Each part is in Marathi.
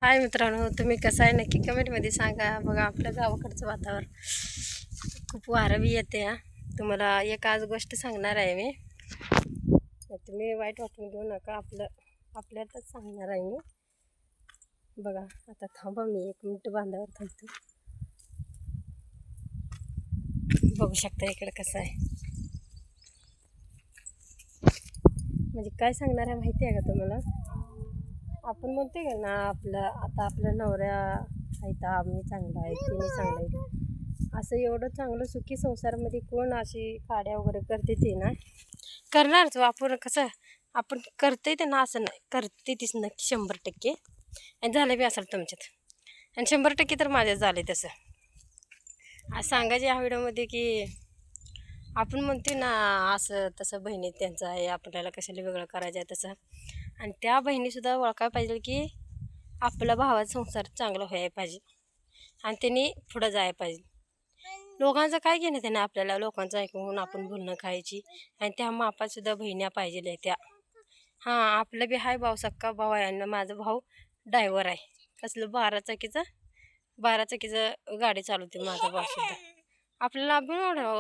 हाय मित्रांनो, तुम्ही कसं आहे नक्की कमेंटमध्ये सांगा. बघा आपल्या गावाकडचं वातावरण खूप वारं बी येते. तुम्हाला एक आज गोष्ट सांगणार आहे मी. तुम्ही वाईट वाटून घेऊ नका. आपल्यातच सांगणार आहे मी. बघा आता थांबा, मी 1 मिनिट बांधावर थांबतो. बघू शकता इकडे कसं आहे. म्हणजे काय सांगणार आहे माहिती आहे का तुम्हाला? आपण म्हणते का ना, आपल्या नवऱ्या आहेत, आम्ही चांगला आहे, तिने चांगलं आहे, असं एवढं चांगलं सुखी संसारामध्ये कोण अशी काड्या वगैरे करते ते ना करणारच. आपण कसं आपण करते ते ना, असं नाही करते तीच नक्की 100%. आणि झालं बी असेल तुमच्यात, आणि 100% तर माझ्यात झाले तसं. आज सांगायचे या व्हिडिओमध्ये की आपण म्हणते ना असं तसं, बहिणी त्यांचं आहे, आपल्याला कशाला वेगळं करायचं आहे तसं. आणि त्या बहिणीसुद्धा ओळखायला पाहिजे की आपला भावाचा संसार चांगला व्हायला पाहिजे आणि त्यांनी पुढं जायला पाहिजे. लोकांचं काय घेणं त्यानं आपल्याला, लोकांचं ऐकून आपण बोलणं खायची. आणि त्या मापातसुद्धा बहिण्या पाहिजे त्या. हां, आपलं बी हाय भाऊ, सक्का भाऊ आहे. आणि माझा भाऊ ड्रायव्हर आहे, कसलं 12 चाकीचं गाडी चालवते माझा भाऊसुद्धा. आपल्याला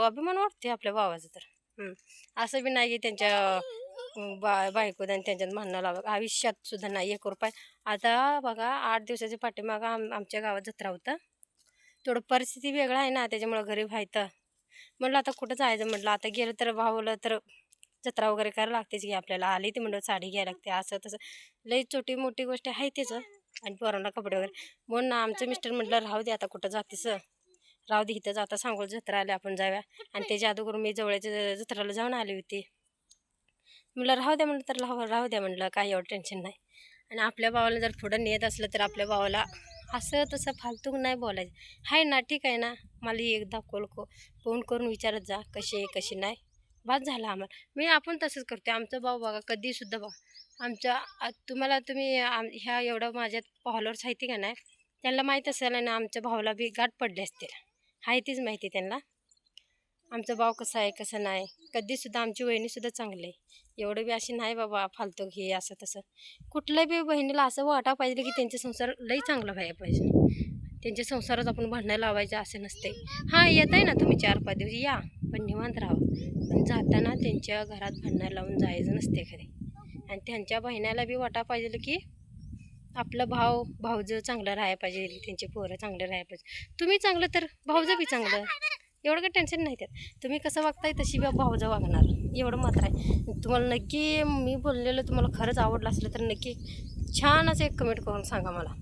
अभिमान वाटते आपल्या भावाचं तर. असं बी नाही की त्यांच्या बायको आणि त्यांच्यात भांडणं लावा, आयुष्यात सुद्धा नाही 1 रुपया. आता बघा 8 दिवसाच्या पाठीमागं आमच्या गावात जत्रा होता. थोडं परिस्थिती वेगळं आहे ना, त्याच्यामुळं गरीब व्हायचं. म्हटलं आता कुठं जायचं, म्हटलं आता गेलं तर भावलं तर जत्रा वगैरे करायला लागतेच की आपल्याला. आली ती म्हणलं साडी घ्यायला लागते, असं तसं लई छोटी मोठी गोष्ट आहे त्याचं. आणि पोरांना कपडे वगैरे म्हणून ना आमचं मिस्टर म्हटलं राहू दे, आता कुठं जातीस, राहू दे, इथं जाता सांगोल जत्रा आली, आपण जाऊया. आणि त्याच्या अगोदर मी जवळच्या जत्रेला जाऊन आली होती. म्हटलं राहू द्या, म्हटलं तर राहू द्या, म्हटलं काही एवढं टेन्शन नाही. आणि आपल्या भावाला जर पुढं नेत असलं तर आपल्या भावाला असं तसं फालतू नाही बोलायचं. आहे ना, ठीक आहे ना, मला एकदा फोन करून विचारत जा कशी आहे कशी नाही, बस झालं आम्हाला. आपण तसंच करतो. आमचा भाऊ बघा कधीसुद्धा तुम्ही ह्या एवढं माझ्यात फॉलोअर्स आहेत का नाही, त्यांना माहीत असेल ना आमच्या भावाला बी गाठ पडले असतील, आहे तीच माहिती त्यांना आमचा भाव कसा आहे कसं नाही. कधीसुद्धा आमची वहिनीसुद्धा चांगली आहे, एवढं बी अशी नाही बाबा फालतू घे असं तसं. कुठल्या बी बहिणीला असं वाटायला पाहिजे की त्यांचे संसार लई चांगला व्हायला पाहिजे, त्यांच्या संसारात आपण भांडणं लावायचं असं नसते. हां, येत आहे ना तुम्ही 4-5 दिवस या, पण निवांत राहा. पण जाताना त्यांच्या घरात भांडणं लावून जायचं नसते खरे. आणि त्यांच्या बहिण्याला बी वाटायला पाहिजे की आपलं भावजं चांगलं राहायला पाहिजे, त्यांचे पोरं चांगलं राहायला पाहिजे. तुम्ही चांगलं तर भावजं बी चांगलं, एवढं काही टेन्शन नाही त्यात. तुम्ही कसं वागताय तशी बी भावजं वागणार, एवढं मात्र आहे. तुम्हाला नक्की मी बोललेलं तुम्हाला खरंच आवडलं असलं तर नक्की छान असं एक कमेंट करून सांगा मला.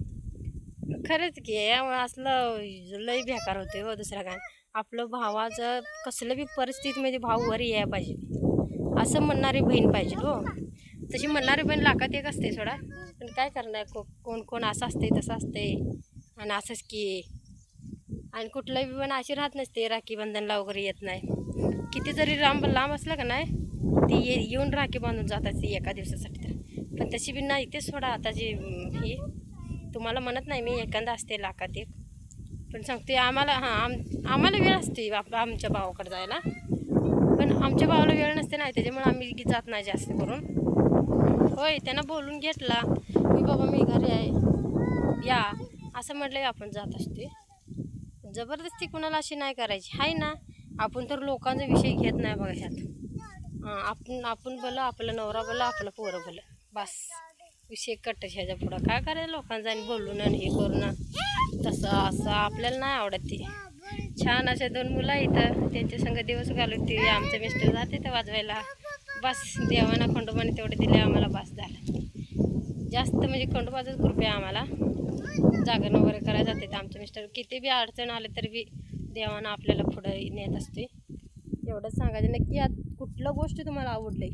खरंच की असलं लई बेकार होते हो. दुसरं काय, आपलं भावाचं कसलं बी परिस्थितीमध्ये भाव वर यायला पाहिजे असं म्हणणारी बहीण पाहिजे हो. तशी म्हणणारी बहीण लाखात एक असते सोडा, पण काय करणार, कोण कोण असं असते तसं असते. आणि असंच की, आणि कुठलंही बी पण अशी राहत नसते, राखी बंधनला वगैरे येत नाही. किती जरी लांब असलं का नाही, ती येऊन राखी बांधून जातात ती एका दिवसासाठी तर. पण तशी बी नाही ते सोडा. आता जी ही तुम्हाला म्हणत नाही मी, एखादा असते लाखात एक. पण सांगते आम्हाला, आम्हाला वेळ असते आमच्या भावाकडे जायला, पण आमच्या भावाला वेळ नसते नाही, त्याच्यामुळे आम्ही जात नाही जास्त करून. होय, त्यांना बोलून घेतला की बाबा मी घरी आहे या, असं म्हटलं आपण जात असते. जबरदस्ती कुणाला अशी नाही करायची, आहे ना. आपण तर लोकांचा विषय घेत नाही बघा ह्यात. आपण बोला, आपला नवरा बोला, आपलं पोरं बोला, बस विषय कट. ह्याच्या पुढं काय करायचं लोकांचं आणि बोलून आणि हे करून तसं असं आपल्याला नाही आवडत. ती छान अशा 2 मुलं इथं, त्यांच्या संग दिवस घालवते. आमचं मिस्टर जाते तर वाजवायला, बस देवाना खंडोबाने तेवढे दिले आम्हाला, बस झालं. जास्त म्हणजे खंडोबाचाच ग्रुप आहे आम्हाला. जागरण वगैरे करायला जाते तर आमचं मिस्टर किती बी अडचण आले तरी बी देवानं आपल्याला पुढं नेत असते. एवढंच सांगायचं. नक्की यात कुठलं गोष्ट तुम्हाला आवडली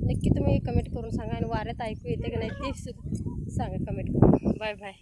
नक्की तुम्ही कमेंट करून सांगा. आणि वाऱ्यात ऐकू येते की नाही ते सांगा कमेंट करून. Bye bye.